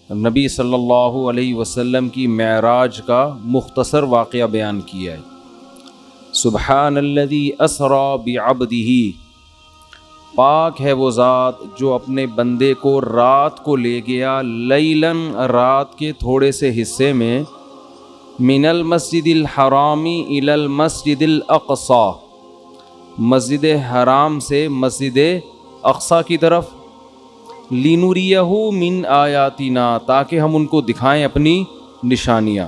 نبی صلی اللہ علیہ وسلم کی معراج کا مختصر واقعہ بیان کیا ہے۔ سبحان الذی اسری بعبدہ، پاک ہے وہ ذات جو اپنے بندے کو رات کو لے گیا، لیلاً رات کے تھوڑے سے حصے میں، من المسجد الحرام الی المسجد الاقصی، مسجد حرام سے مسجد اقصی کی طرف، لنریہ من آیاتنا، تاکہ ہم ان کو دکھائیں اپنی نشانیاں،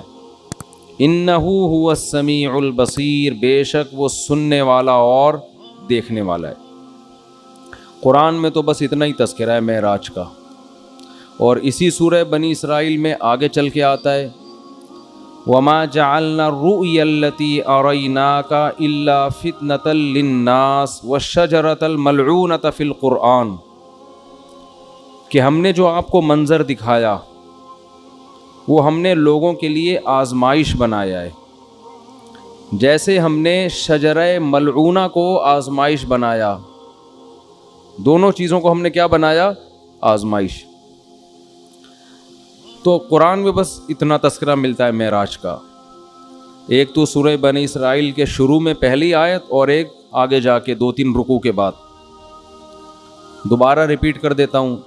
انہ هو السمیع البصیر، بے شک وہ سننے والا اور دیکھنے والا ہے۔ قرآن میں تو بس اتنا ہی تذکرہ ہے معراج کا، اور اسی سورہ بنی اسرائیل میں آگے چل کے آتا ہے وَمَا جَعَلْنَا الرُّؤْيَا الَّتِي أَرَيْنَاكَ إِلَّا فِتْنَةً لِلنَّاسِ وَالشَّجَرَةَ الْمَلْعُونَةَ فِي الْقُرْآنِ، کہ ہم نے جو آپ کو منظر دکھایا وہ ہم نے لوگوں کے لیے آزمائش بنایا ہے، جیسے ہم نے شجرہ ملعونہ کو آزمائش بنایا۔ دونوں چیزوں کو ہم نے کیا بنایا؟ آزمائش۔ تو قرآن میں بس اتنا تذکرہ ملتا ہے معراج کا، ایک تو سورہ بنی اسرائیل کے شروع میں پہلی آیت، اور ایک آگے جا کے 2-3 رکوع کے بعد۔ دوبارہ ریپیٹ کر دیتا ہوں،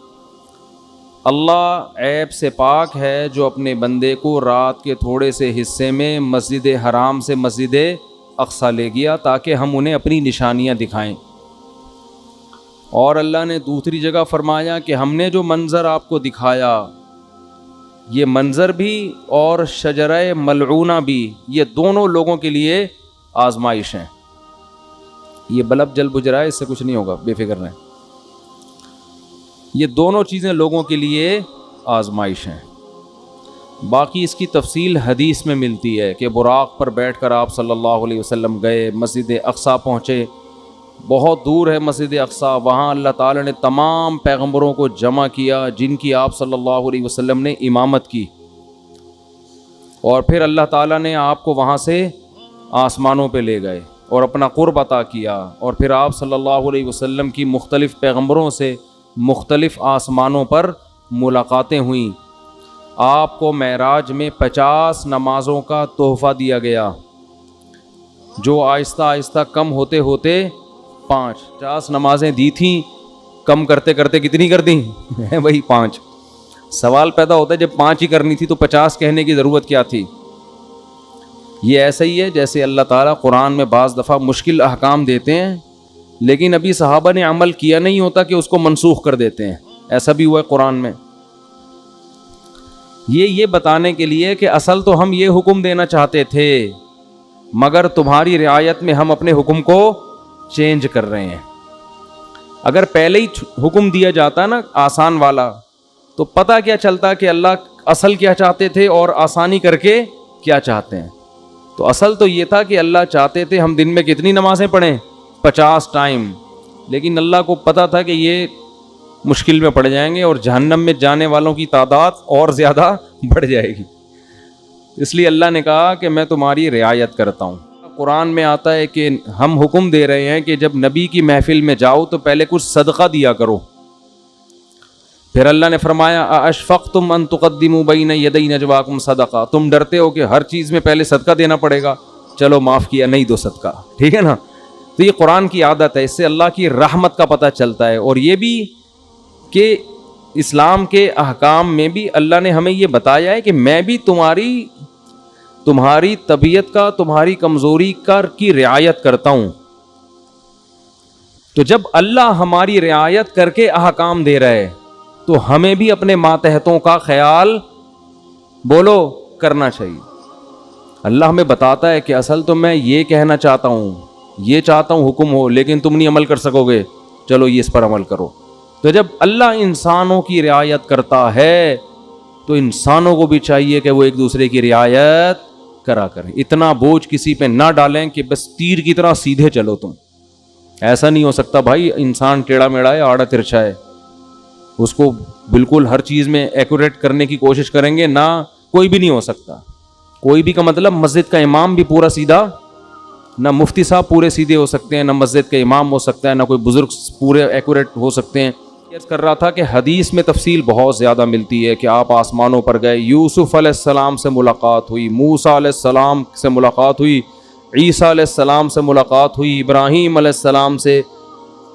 اللہ عیب سے پاک ہے جو اپنے بندے کو رات کے تھوڑے سے حصے میں مسجد حرام سے مسجد اقصی لے گیا تاکہ ہم انہیں اپنی نشانیاں دکھائیں۔ اور اللہ نے دوسری جگہ فرمایا کہ ہم نے جو منظر آپ کو دکھایا، یہ منظر بھی اور شجرہ ملعونہ بھی، یہ دونوں لوگوں کے لیے آزمائش ہیں۔ یہ بلب جل بجھ رہا ہے، اس سے کچھ نہیں ہوگا، بے فکر رہیں۔ یہ دونوں چیزیں لوگوں کے لیے آزمائش ہیں۔ باقی اس کی تفصیل حدیث میں ملتی ہے کہ براق پر بیٹھ کر آپ صلی اللہ علیہ وسلم گئے، مسجد اقصی پہنچے، بہت دور ہے مسجد اقصی، وہاں اللہ تعالی نے تمام پیغمبروں کو جمع کیا جن کی آپ صلی اللہ علیہ وسلم نے امامت کی، اور پھر اللہ تعالیٰ نے آپ کو وہاں سے آسمانوں پہ لے گئے اور اپنا قرب عطا کیا، اور پھر آپ صلی اللہ علیہ وسلم کی مختلف پیغمبروں سے مختلف آسمانوں پر ملاقاتیں ہوئیں۔ آپ کو معراج میں 50 نمازوں کا تحفہ دیا گیا، جو آہستہ آہستہ کم ہوتے ہوتے 50 نمازیں دی تھیں، کم کرتے کرتے کتنی کر دیں؟ وہی 5۔ سوال پیدا ہوتا ہے جب 5 ہی کرنی تھی تو 50 کہنے کی ضرورت کیا تھی؟ یہ ایسا ہی ہے جیسے اللہ تعالیٰ قرآن میں بعض دفعہ مشکل احکام دیتے ہیں لیکن ابھی صحابہ نے عمل کیا نہیں ہوتا کہ اس کو منسوخ کر دیتے ہیں، ایسا بھی ہوا ہے قرآن میں۔ یہ بتانے کے لیے کہ اصل تو ہم یہ حکم دینا چاہتے تھے، مگر تمہاری رعایت میں ہم اپنے حکم کو چینج کر رہے ہیں۔ اگر پہلے ہی حکم دیا جاتا نا آسان والا تو پتہ کیا چلتا کہ اللہ اصل کیا چاہتے تھے اور آسانی کر کے کیا چاہتے ہیں۔ تو اصل تو یہ تھا کہ اللہ چاہتے تھے ہم دن میں کتنی نمازیں پڑھیں؟ 50 ٹائم، لیکن اللہ کو پتہ تھا کہ یہ مشکل میں پڑ جائیں گے اور جہنم میں جانے والوں کی تعداد اور زیادہ بڑھ جائے گی، اس لیے اللہ نے کہا کہ میں تمہاری رعایت کرتا ہوں۔ قرآن میں آتا ہے کہ ہم حکم دے رہے ہیں کہ جب نبی کی محفل میں جاؤ تو پہلے کچھ صدقہ دیا کرو۔ پھر اللہ نے فرمایا ااشفقتم ان تقدموا بین یدی نجواکم صدقہ، تم ڈرتے ہو کہ ہر چیز میں پہلے صدقہ دینا پڑے گا، چلو معاف کیا، نہیں دو صدقہ، ٹھیک ہے نا۔ تو یہ قرآن کی عادت ہے، اس سے اللہ کی رحمت کا پتہ چلتا ہے، اور یہ بھی کہ اسلام کے احکام میں بھی اللہ نے ہمیں یہ بتایا ہے کہ میں بھی تمہاری طبیعت کا، تمہاری کمزوری کی رعایت کرتا ہوں۔ تو جب اللہ ہماری رعایت کر کے احکام دے رہا ہے تو ہمیں بھی اپنے ماتحتوں کا خیال بولو کرنا چاہیے۔ اللہ ہمیں بتاتا ہے کہ اصل تو میں یہ کہنا چاہتا ہوں، یہ چاہتا ہوں حکم ہو، لیکن تم نہیں عمل کر سکو گے، چلو یہ اس پر عمل کرو۔ تو جب اللہ انسانوں کی رعایت کرتا ہے تو انسانوں کو بھی چاہیے کہ وہ ایک دوسرے کی رعایت کرا کریں، اتنا بوجھ کسی پہ نہ ڈالیں کہ بس تیر کی طرح سیدھے چلو تم۔ ایسا نہیں ہو سکتا بھائی، انسان ٹیڑھا میڑھا ہے، آڑا ترچھا ہے، اس کو بالکل ہر چیز میں ایکوریٹ کرنے کی کوشش کریں گے نہ، کوئی بھی نہیں ہو سکتا۔ کوئی بھی کا مطلب مسجد کا امام بھی پورا سیدھا، نہ مفتی صاحب پورے سیدھے ہو سکتے ہیں، نہ مسجد کا امام ہو سکتا ہے، نہ کوئی بزرگ پورے ایکوریٹ ہو سکتے ہیں۔ عرض کر رہا تھا کہ حدیث میں تفصیل بہت زیادہ ملتی ہے کہ آپ آسمانوں پر گئے، یوسف علیہ السلام سے ملاقات ہوئی، موسیٰ علیہ السلام سے ملاقات ہوئی، عیسیٰ علیہ السلام سے ملاقات ہوئی، ابراہیم علیہ السلام سے،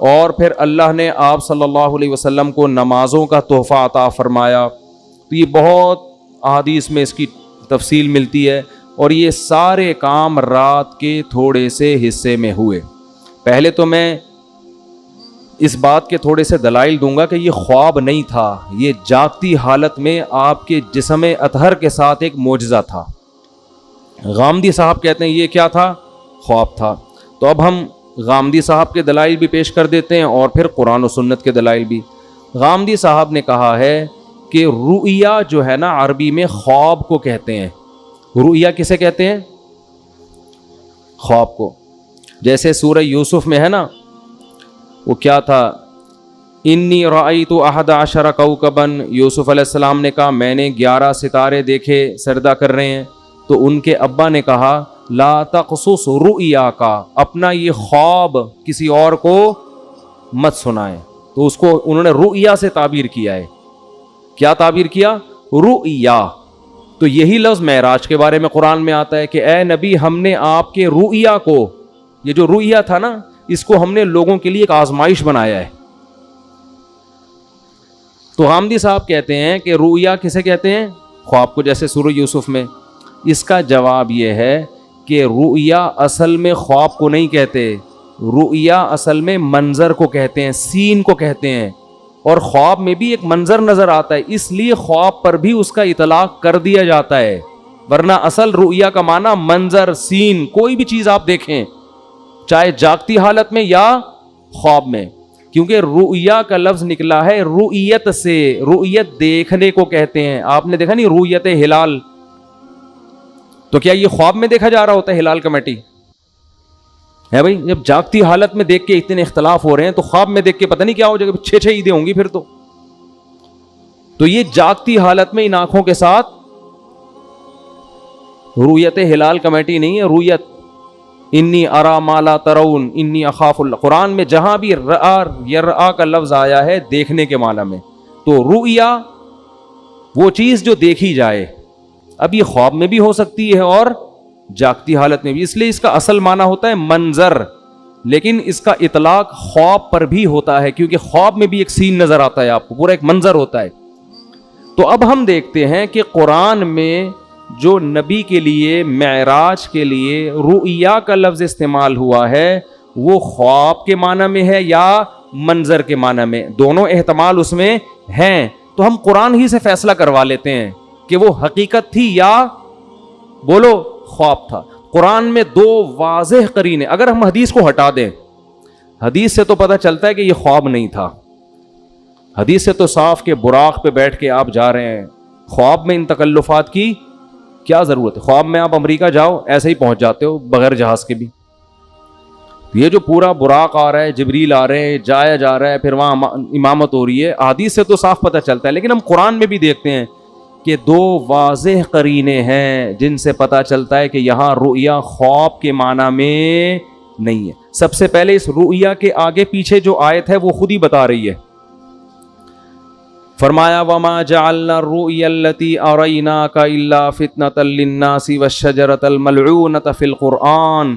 اور پھر اللہ نے آپ صلی اللہ علیہ وسلم کو نمازوں کا تحفہ عطا فرمایا. تو یہ بہت احادیث میں اس کی تفصیل ملتی ہے، اور یہ سارے کام رات کے تھوڑے سے حصے میں ہوئے. پہلے تو میں اس بات کے تھوڑے سے دلائل دوں گا کہ یہ خواب نہیں تھا، یہ جاگتی حالت میں آپ کے جسم اطہر کے ساتھ ایک معجزہ تھا. غامدی صاحب کہتے ہیں یہ کیا تھا؟ خواب تھا. تو اب ہم غامدی صاحب کے دلائل بھی پیش کر دیتے ہیں اور پھر قرآن و سنت کے دلائل بھی. غامدی صاحب نے کہا ہے کہ رؤیا جو ہے نا عربی میں خواب کو کہتے ہیں. رؤیا کسے کہتے ہیں؟ خواب کو. جیسے سورہ یوسف میں ہے نا، وہ کیا تھا، انی رأیت احد عشر کوکبا، یوسف علیہ السلام نے کہا میں نے 11 ستارے دیکھے سجدہ کر رہے ہیں. تو ان کے ابا نے کہا لا تقصص رؤیا کا، اپنا یہ خواب کسی اور کو مت سنائیں. تو اس کو انہوں نے رؤیا سے تعبیر کیا ہے. کیا تعبیر کیا؟ رؤیا. تو یہی لفظ معراج کے بارے میں قرآن میں آتا ہے کہ اے نبی ہم نے آپ کے رؤیا کو، یہ جو رؤیا تھا نا اس کو ہم نے لوگوں کے لیے ایک آزمائش بنایا ہے. تو غامدی صاحب کہتے ہیں کہ رؤیا کسے کہتے ہیں؟ خواب کو، جیسے سورہ یوسف میں. اس کا جواب یہ ہے کہ رؤیا اصل میں خواب کو نہیں کہتے، رؤیا اصل میں منظر کو کہتے ہیں، سین کو کہتے ہیں. اور خواب میں بھی ایک منظر نظر آتا ہے، اس لیے خواب پر بھی اس کا اطلاق کر دیا جاتا ہے. ورنہ اصل رؤیا کا معنی منظر، سین، کوئی بھی چیز آپ دیکھیں چاہے جاگتی حالت میں یا خواب میں. کیونکہ رؤیا کا لفظ نکلا ہے رؤیت سے، رؤیت دیکھنے کو کہتے ہیں. آپ نے دیکھا نہیں رؤیت ہلال، تو کیا یہ خواب میں دیکھا جا رہا ہوتا ہے ہلال کمیٹی ہے بھائی؟ جب جاگتی حالت میں دیکھ کے اتنے اختلاف ہو رہے ہیں تو خواب میں دیکھ کے پتہ نہیں کیا ہو جائے گا، 6 عیدیں ہوں گی پھر تو یہ جاگتی حالت میں ان آنکھوں کے ساتھ رؤیت ہلال کمیٹی نہیں ہے، رؤیت انی ارا ما لا ترون انی اخاف اللہ. قرآن میں جہاں بھی رآ یرآ کا لفظ آیا ہے دیکھنے کے معنی میں، تو رؤیا وہ چیز جو دیکھی جائے. اب یہ خواب میں بھی ہو سکتی ہے اور جاگتی حالت میں بھی، اس لیے اس کا اصل معنی ہوتا ہے منظر، لیکن اس کا اطلاق خواب پر بھی ہوتا ہے کیونکہ خواب میں بھی ایک سین نظر آتا ہے آپ کو، پورا ایک منظر ہوتا ہے. تو اب ہم دیکھتے ہیں کہ قرآن میں جو نبی کے لیے معراج کے لیے رؤیا کا لفظ استعمال ہوا ہے وہ خواب کے معنی میں ہے یا منظر کے معنی میں، دونوں احتمال اس میں ہیں. تو ہم قرآن ہی سے فیصلہ کروا لیتے ہیں کہ وہ حقیقت تھی یا بولو خواب تھا. قرآن میں 2 واضح قرینے، اگر ہم حدیث کو ہٹا دیں، حدیث سے تو پتہ چلتا ہے کہ یہ خواب نہیں تھا. حدیث سے تو صاف کہ براق پہ بیٹھ کے آپ جا رہے ہیں، خواب میں ان تکلفات کی کیا ضرورت ہے؟ خواب میں آپ امریکہ جاؤ ایسے ہی پہنچ جاتے ہو بغیر جہاز کے بھی. یہ جو پورا براق آ رہا ہے، جبریل آ رہے ہیں، جایا جا رہا ہے، پھر وہاں امامت ہو رہی ہے، حدیث سے تو صاف پتہ چلتا ہے. لیکن ہم قرآن میں بھی دیکھتے ہیں کہ 2 واضح قرینے ہیں جن سے پتہ چلتا ہے کہ یہاں رؤیا خواب کے معنی میں نہیں ہے. سب سے پہلے اس رؤیا کے آگے پیچھے جو آیت ہے وہ خود ہی بتا رہی ہے. فرمایا وَمَا جَعَلْنَا الرُّؤْيَا الَّتِي أَرَيْنَاكَ إِلَّا فِتْنَةً لِلنَّاسِ وَالشَّجَرَةَ الْمَلْعُونَةَ فِي الْقُرْآنِ،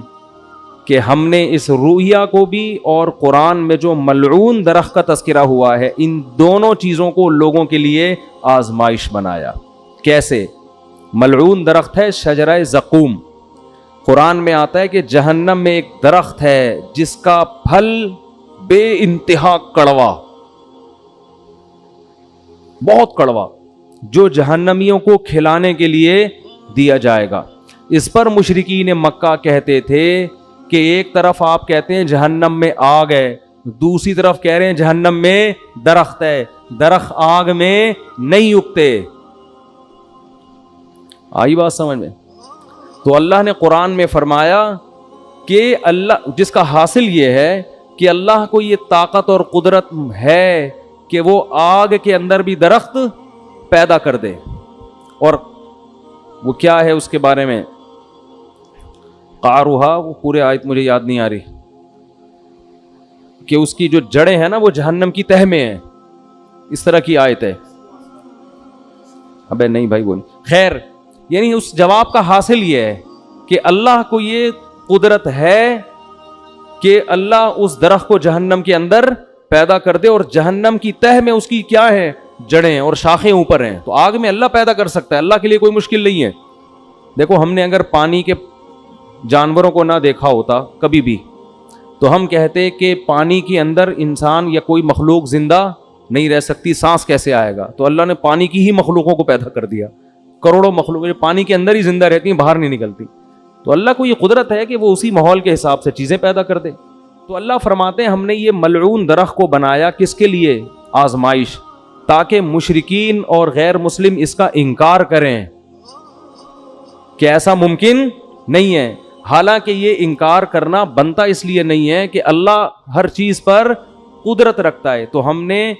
کہ ہم نے اس رؤیا کو بھی اور قرآن میں جو ملعون درخت کا تذکرہ ہوا ہے ان دونوں چیزوں کو لوگوں کے لیے آزمائش بنایا. کیسے؟ ملعون درخت ہے شجرہ زقوم. قرآن میں آتا ہے کہ جہنم میں ایک درخت ہے جس کا پھل بے انتہا کڑوا، بہت کڑوا، جو جہنمیوں کو کھلانے کے لیے دیا جائے گا. اس پر مشرکین مکہ کہتے تھے کہ ایک طرف آپ کہتے ہیں جہنم میں آگ ہے، دوسری طرف کہہ رہے ہیں جہنم میں درخت ہے، درخت آگ میں نہیں اگتے. آئی بات سمجھ میں؟ تو اللہ نے قرآن میں فرمایا کہ اللہ، جس کا حاصل یہ ہے کہ اللہ کو یہ طاقت اور قدرت ہے کہ وہ آگ کے اندر بھی درخت پیدا کر دے. اور وہ کیا ہے اس کے بارے میں قاروہا، وہ پورے آیت مجھے یاد نہیں آ رہی، کہ اس کی جو جڑیں ہیں نا وہ جہنم کی تہ میں ہیں. اس طرح کی آیت ہے. ابے نہیں بھائی وہ نہیں. خیر یعنی اس جواب کا حاصل یہ ہے کہ اللہ کو یہ قدرت ہے کہ اللہ اس درخت کو جہنم کے اندر پیدا کر دے اور جہنم کی تہ میں اس کی کیا ہے, جڑیں اور شاخیں اوپر ہیں. تو آگ میں اللہ پیدا کر سکتا ہے, اللہ کے لیے کوئی مشکل نہیں ہے. دیکھو ہم نے اگر پانی کے جانوروں کو نہ دیکھا ہوتا کبھی بھی تو ہم کہتے کہ پانی کے اندر انسان یا کوئی مخلوق زندہ نہیں رہ سکتی, سانس کیسے آئے گا؟ تو اللہ نے پانی کی ہی مخلوقوں کو پیدا کر دیا, کروڑوں مخلوق پانی کے اندر ہی زندہ رہتی ہیں, باہر نہیں نکلتی. تو اللہ کو یہ قدرت ہے کہ وہ اسی ماحول کے حساب سے چیزیں پیدا کر دے. تو اللہ فرماتے ہیں ہم نے یہ ملعون درخت کو بنایا کس کے لیے؟ آزمائش, تاکہ مشرکین اور غیر مسلم اس کا انکار کریں کہ ایسا ممکن نہیں ہے. حالانکہ یہ انکار کرنا بنتا اس لیے نہیں ہے کہ اللہ ہر چیز پر قدرت رکھتا ہے. تو ہم نے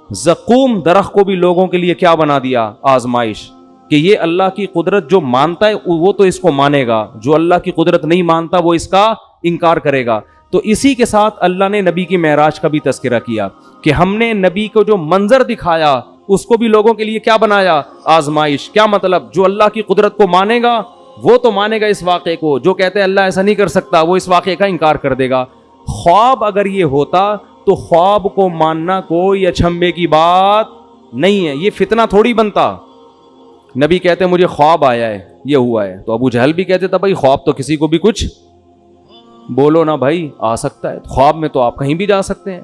زقوم درخت کو بھی لوگوں کے لیے کیا بنا دیا؟ آزمائش, کہ یہ اللہ کی قدرت جو مانتا ہے وہ تو اس کو مانے گا, جو اللہ کی قدرت نہیں مانتا وہ اس کا انکار کرے گا. تو اسی کے ساتھ اللہ نے نبی کی معراج کا بھی تذکرہ کیا کہ ہم نے نبی کو جو منظر دکھایا اس کو بھی لوگوں کے لیے کیا بنایا؟ آزمائش. کیا مطلب؟ جو اللہ کی قدرت کو مانے گا وہ تو مانے گا اس واقعے کو, جو کہتے ہیں اللہ ایسا نہیں کر سکتا وہ اس واقعے کا انکار کر دے گا. خواب اگر یہ ہوتا تو خواب کو ماننا کوئی اچھمبے کی بات نہیں ہے, یہ فتنہ تھوڑی بنتا. نبی کہتے ہیں مجھے خواب آیا ہے, یہ ہوا ہے, تو ابو جہل بھی کہتے تھا بھائی خواب تو کسی کو بھی کچھ بولو نا بھائی آ سکتا ہے, خواب میں تو آپ کہیں بھی جا سکتے ہیں,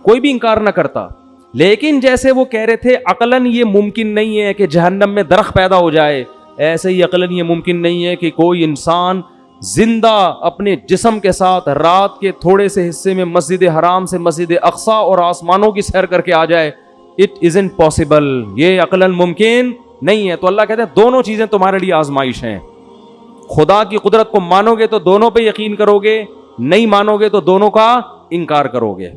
کوئی بھی انکار نہ کرتا. لیکن جیسے وہ کہہ رہے تھے عقلاً یہ ممکن نہیں ہے کہ جہنم میں درخت پیدا ہو جائے, ایسے ہی عقلاً یہ ممکن نہیں ہے کہ کوئی انسان زندہ اپنے جسم کے ساتھ رات کے تھوڑے سے حصے میں مسجد حرام سے مسجد اقصیٰ اور آسمانوں کی سیر کر کے آ جائے. اٹ isn't possible, یہ عقلاً ممکن نہیں ہے. تو اللہ کہتے ہیں دونوں چیزیں تمہارے لیے آزمائش ہیں. خدا کی قدرت کو مانو گے تو دونوں پہ یقین کرو گے, نہیں مانو گے تو دونوں کا انکار کرو گے.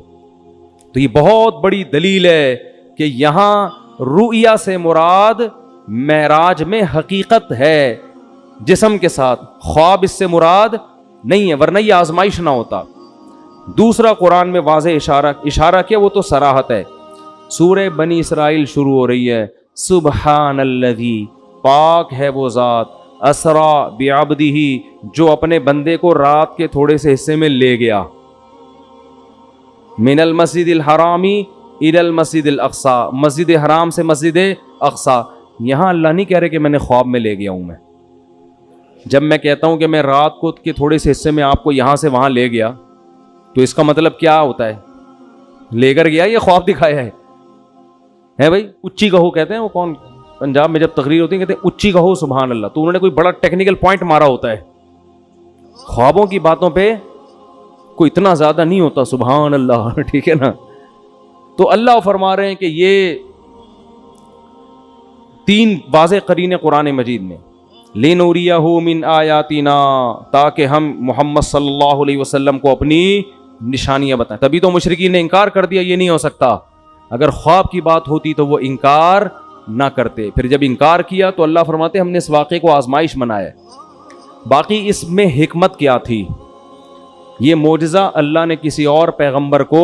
تو یہ بہت بڑی دلیل ہے کہ یہاں رؤیا سے مراد معراج میں حقیقت ہے جسم کے ساتھ, خواب اس سے مراد نہیں ہے, ورنہ یہ آزمائش نہ ہوتا. دوسرا قرآن میں واضح اشارہ کیا, وہ تو صراحت ہے. سورہ بنی اسرائیل شروع ہو رہی ہے, سبحان الذی, پاک ہے وہ ذات, اسرا بعبدہ, جو اپنے بندے کو رات کے تھوڑے سے حصے میں لے گیا, من المسجد الحرامی الی المسجد الاقصی, مسجد حرام سے مسجد اقصی. یہاں اللہ نہیں کہہ رہے کہ میں نے خواب میں لے گیا ہوں. میں جب میں کہتا ہوں کہ میں رات کو کے تھوڑے سے حصے میں آپ کو یہاں سے وہاں لے گیا, تو اس کا مطلب کیا ہوتا ہے؟ لے کر گیا یا خواب دکھایا ہے بھائی؟ اچھی کہو کہتے ہیں, وہ کون پنجاب میں جب تقریر ہوتی ہے کہتے ہیں اچھی کہو سبحان اللہ, تو انہوں نے کوئی بڑا ٹیکنیکل پوائنٹ مارا ہوتا ہے. خوابوں کی باتوں پہ کوئی اتنا زیادہ نہیں ہوتا سبحان اللہ, ٹھیک ہے نا. تو اللہ فرما رہے ہیں کہ یہ تین واضح قرینیں قرآن مجید میں, لِنُرِيَهُ مِنْ آیَاتِنَا, تاکہ ہم محمد صلی اللہ علیہ وسلم کو اپنی نشانیاں بتائیں. تبھی تو مشرکین نے انکار کر دیا, یہ نہیں ہو سکتا. اگر خواب کی بات ہوتی تو وہ انکار نہ کرتے. پھر جب انکار کیا تو اللہ فرماتے ہم نے اس واقعے کو آزمائش بنایا. باقی اس میں حکمت کیا تھی؟ یہ معجزہ اللہ نے کسی اور پیغمبر کو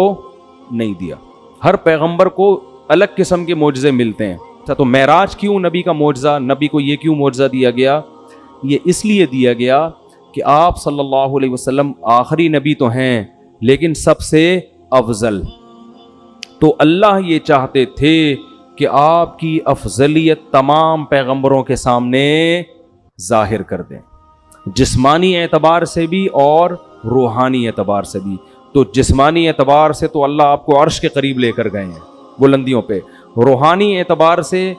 نہیں دیا. ہر پیغمبر کو الگ قسم کے معجزے ملتے ہیں. تو معراج کیوں نبی کا معجزہ, نبی کو یہ کیوں معجزہ دیا گیا؟ یہ اس لیے دیا گیا کہ آپ صلی اللہ علیہ وسلم آخری نبی تو ہیں لیکن سب سے افضل. تو اللہ یہ چاہتے تھے کہ آپ کی افضلیت تمام پیغمبروں کے سامنے ظاہر کر دیں, جسمانی اعتبار سے بھی اور روحانی اعتبار سے بھی. تو جسمانی اعتبار سے تو اللہ آپ کو عرش کے قریب لے کر گئے ہیں بلندیوں پہ. روحانی اعتبار سے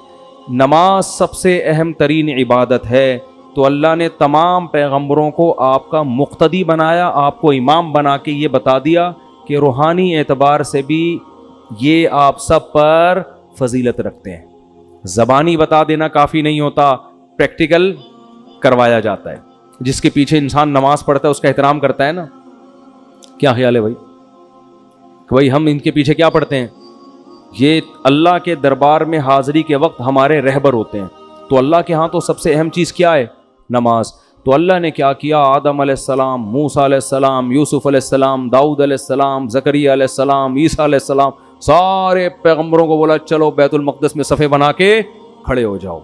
نماز سب سے اہم ترین عبادت ہے, تو اللہ نے تمام پیغمبروں کو آپ کا مقتدی بنایا, آپ کو امام بنا کے یہ بتا دیا کہ روحانی اعتبار سے بھی یہ آپ سب پر فضیلت رکھتے ہیں. زبانی بتا دینا کافی نہیں ہوتا, پریکٹیکل کروایا جاتا ہے. جس کے پیچھے انسان نماز پڑھتا ہے اس کا احترام کرتا ہے نا. کیا خیال ہے بھائی کہ بھائی ہم ان کے پیچھے کیا پڑھتے ہیں؟ یہ اللہ کے دربار میں حاضری کے وقت ہمارے رہبر ہوتے ہیں. تو اللہ کے ہاں تو سب سے اہم چیز کیا ہے؟ نماز. تو اللہ نے کیا کیا؟ آدم علیہ السلام, موسیٰ علیہ السلام, یوسف علیہ السلام, داؤد علیہ السلام, زکریا علیہ السلام, عیسیٰ علیہ السلام, سارے پیغمبروں کو بولا چلو بیت المقدس میں صفے بنا کے کھڑے ہو جاؤ.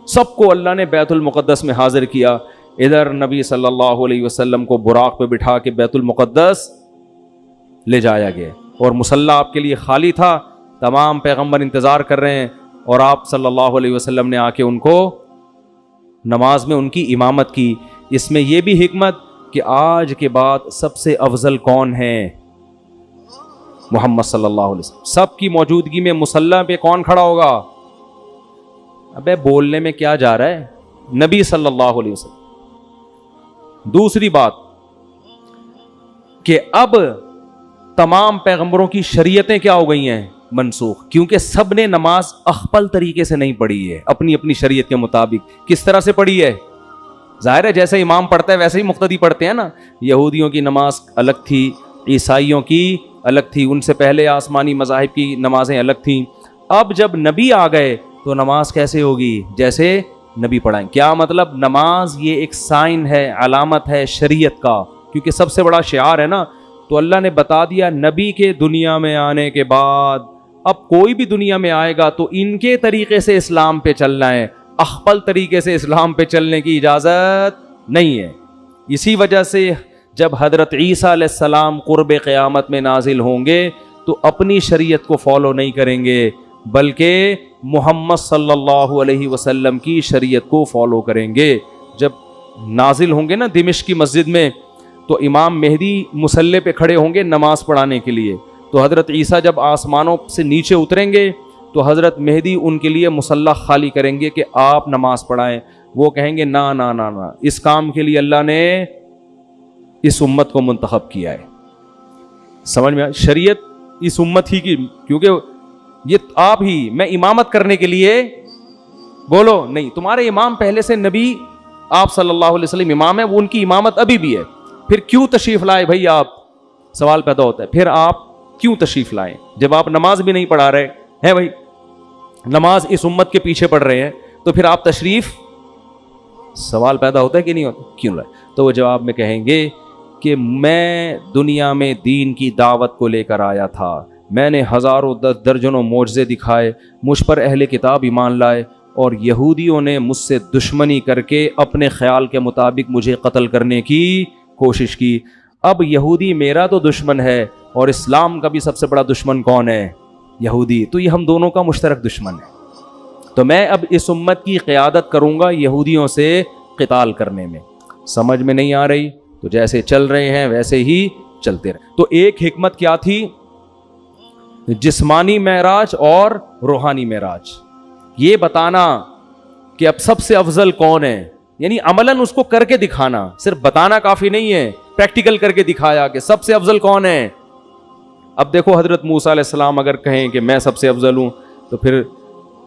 سب کو اللہ نے بیت المقدس میں حاضر کیا. ادھر نبی صلی اللہ علیہ وسلم کو براق پہ بٹھا کے بیت المقدس لے جایا گیا اور مصلی آپ کے لیے خالی تھا. تمام پیغمبر انتظار کر رہے ہیں اور آپ صلی اللہ علیہ وسلم نے آ کے ان کو نماز میں ان کی امامت کی. اس میں یہ بھی حکمت کہ آج کے بعد سب سے افضل کون ہے؟ محمد صلی اللہ علیہ وسلم. سب کی موجودگی میں مصلی پہ کون کھڑا ہوگا؟ ابے بولنے میں کیا جا رہا ہے؟ نبی صلی اللہ علیہ وسلم. دوسری بات کہ اب تمام پیغمبروں کی شریعتیں کیا ہو گئی ہیں؟ منسوخ. کیونکہ سب نے نماز اخپل طریقے سے نہیں پڑھی ہے، اپنی اپنی شریعت کے مطابق. کس طرح سے پڑھی ہے؟ ظاہر ہے جیسے امام پڑھتا ہے ویسے ہی مقتدی پڑھتے ہیں نا. یہودیوں کی نماز الگ تھی، عیسائیوں کی الگ تھی، ان سے پہلے آسمانی مذاہب کی نمازیں الگ تھیں. اب جب نبی آ گئے تو نماز کیسے ہوگی؟ جیسے نبی پڑھائیں. کیا مطلب؟ نماز یہ ایک سائن ہے، علامت ہے شریعت کا، کیونکہ سب سے بڑا شعار ہے نا. تو اللہ نے بتا دیا نبی کے دنیا میں آنے کے بعد اب کوئی بھی دنیا میں آئے گا تو ان کے طریقے سے اسلام پہ چلنا ہے، اخپل طریقے سے اسلام پہ چلنے کی اجازت نہیں ہے. اسی وجہ سے جب حضرت عیسیٰ علیہ السلام قرب قیامت میں نازل ہوں گے تو اپنی شریعت کو فالو نہیں کریں گے بلکہ محمد صلی اللہ علیہ وسلم کی شریعت کو فالو کریں گے. جب نازل ہوں گے نا دمشق کی مسجد میں تو امام مہدی مصلی پہ کھڑے ہوں گے نماز پڑھانے کے لیے. تو حضرت عیسیٰ جب آسمانوں سے نیچے اتریں گے تو حضرت مہدی ان کے لیے مصلی خالی کریں گے کہ آپ نماز پڑھائیں. وہ کہیں گے نا نا نا نا، اس کام کے لیے اللہ نے اس امت کو منتخب کیا ہے. سمجھ میں شریعت اس امت ہی کی، کیونکہ یہ آپ ہی میں امامت کرنے کے لیے بولو نہیں. تمہارے امام پہلے سے نبی آپ صلی اللہ علیہ وسلم امام ہے، وہ ان کی امامت ابھی بھی ہے. پھر کیوں تشریف لائے بھائی آپ؟ سوال پیدا ہوتا ہے پھر آپ کیوں تشریف لائیں جب آپ نماز بھی نہیں پڑھا رہے ہیں؟ بھائی نماز اس امت کے پیچھے پڑھ رہے ہیں تو پھر آپ تشریف، سوال پیدا ہوتا ہے کہ نہیں ہوتا، کیوں لائے؟ تو وہ جواب میں کہیں گے کہ میں دنیا میں دین کی دعوت کو لے کر آیا تھا، میں نے ہزاروں درجنوں معجزے دکھائے، مجھ پر اہل کتاب ایمان لائے اور یہودیوں نے مجھ سے دشمنی کر کے اپنے خیال کے مطابق مجھے قتل کرنے کی کوشش کی. اب یہودی میرا تو دشمن ہے اور اسلام کا بھی سب سے بڑا دشمن کون ہے؟ یہودی. تو یہ ہم دونوں کا مشترک دشمن ہے. تو میں اب اس امت کی قیادت کروں گا یہودیوں سے قتال کرنے میں. سمجھ میں نہیں آ رہی؟ تو جیسے چل رہے ہیں ویسے ہی چلتے رہے. تو ایک حکمت کیا تھی؟ جسمانی معراج اور روحانی معراج. یہ بتانا کہ اب سب سے افضل کون ہے، یعنی عملاً اس کو کر کے دکھانا. صرف بتانا کافی نہیں ہے، پریکٹیکل کر کے دکھایا کہ سب سے افضل کون ہے. اب دیکھو حضرت موسیٰ علیہ السلام اگر کہیں کہ میں سب سے افضل ہوں تو پھر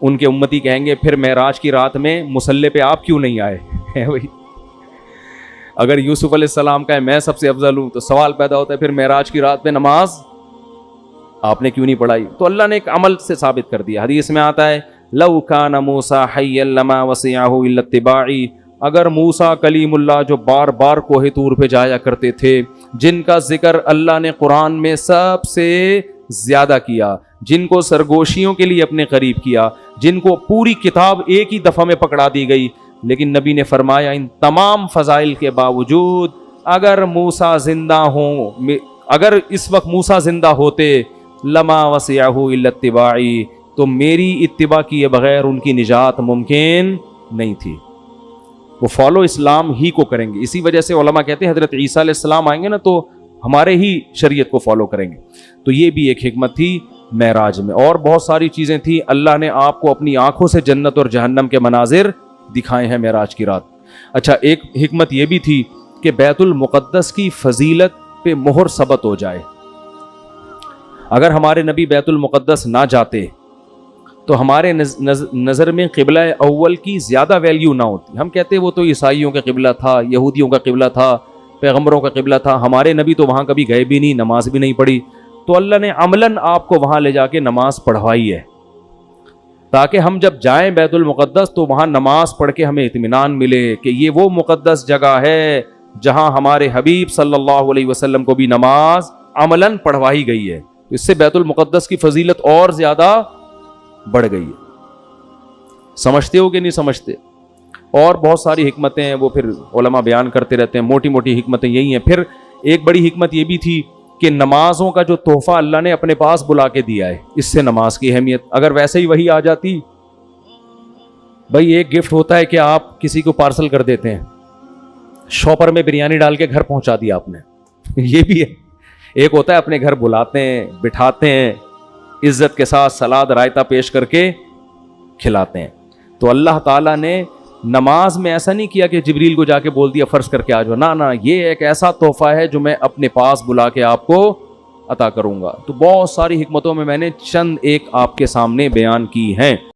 ان کے امتی کہیں گے پھر معراج کی رات میں مصلی پہ آپ کیوں نہیں آئے ہیں بھائی؟ اگر یوسف علیہ السلام کہے میں سب سے افضل ہوں تو سوال پیدا ہوتا ہے پھر معراج کی رات پہ نماز آپ نے کیوں نہیں پڑھائی؟ تو اللہ نے ایک عمل سے ثابت کر دیا. حدیث میں آتا ہے لو کان موسیٰ حیا لما وسعہ الا اتباعی. اگر موسیٰ کلیم اللہ جو بار بار کوہ طور پہ جایا کرتے تھے، جن کا ذکر اللہ نے قرآن میں سب سے زیادہ کیا، جن کو سرگوشیوں کے لیے اپنے قریب کیا، جن کو پوری کتاب ایک ہی دفعہ میں پکڑا دی گئی، لیکن نبی نے فرمایا ان تمام فضائل کے باوجود اگر موسیٰ زندہ ہوں، اگر اس وقت موسیٰ زندہ ہوتے لما وسعہ الا اتباعی، تو میری اتباع کیے بغیر ان کی نجات ممکن نہیں تھی. وہ فالو اسلام ہی کو کریں گے. اسی وجہ سے علماء کہتے ہیں حضرت عیسیٰ علیہ السلام آئیں گے نا تو ہمارے ہی شریعت کو فالو کریں گے. تو یہ بھی ایک حکمت تھی معراج میں. اور بہت ساری چیزیں تھیں. اللہ نے آپ کو اپنی آنکھوں سے جنت اور جہنم کے مناظر دکھائے ہیں معراج کی رات. اچھا ایک حکمت یہ بھی تھی کہ بیت المقدس کی فضیلت پہ مہر ثبت ہو جائے. اگر ہمارے نبی بیت المقدس نہ جاتے تو ہمارے نظر میں قبلہ اول کی زیادہ ویلیو نہ ہوتی. ہم کہتے وہ تو عیسائیوں کا قبلہ تھا، یہودیوں کا قبلہ تھا، پیغمبروں کا قبلہ تھا، ہمارے نبی تو وہاں کبھی گئے بھی نہیں، نماز بھی نہیں پڑھی. تو اللہ نے عملاً آپ کو وہاں لے جا کے نماز پڑھوائی ہے تاکہ ہم جب جائیں بیت المقدس تو وہاں نماز پڑھ کے ہمیں اطمینان ملے کہ یہ وہ مقدس جگہ ہے جہاں ہمارے حبیب صلی اللہ علیہ وسلم کو بھی نماز عملاً پڑھوائی گئی ہے. اس سے بیت المقدس کی فضیلت اور زیادہ بڑھ گئی ہے. سمجھتے ہو کہ نہیں سمجھتے؟ اور بہت ساری حکمتیں ہیں وہ پھر علماء بیان کرتے رہتے ہیں. موٹی موٹی حکمتیں یہی ہیں. پھر ایک بڑی حکمت یہ بھی تھی کہ نمازوں کا جو تحفہ اللہ نے اپنے پاس بلا کے دیا ہے, اس سے نماز کی اہمیت. اگر ویسے ہی وہی آ جاتی, بھائی ایک گفٹ ہوتا ہے کہ آپ کسی کو پارسل کر دیتے ہیں, شاپر میں بریانی ڈال کے گھر پہنچا دیا آپ نے, یہ بھی ہے. ایک ہوتا ہے اپنے گھر بلاتے ہیں, بٹھاتے ہیں, عزت کے ساتھ سلاد رائتا پیش کر کے کھلاتے ہیں. تو اللہ تعالیٰ نے نماز میں ایسا نہیں کیا کہ جبریل کو جا کے بول دیا فرض کر کے آ جاؤ, نہ یہ ایک ایسا تحفہ ہے جو میں اپنے پاس بلا کے آپ کو عطا کروں گا. تو بہت ساری حکمتوں میں نے چند ایک آپ کے سامنے بیان کی ہیں.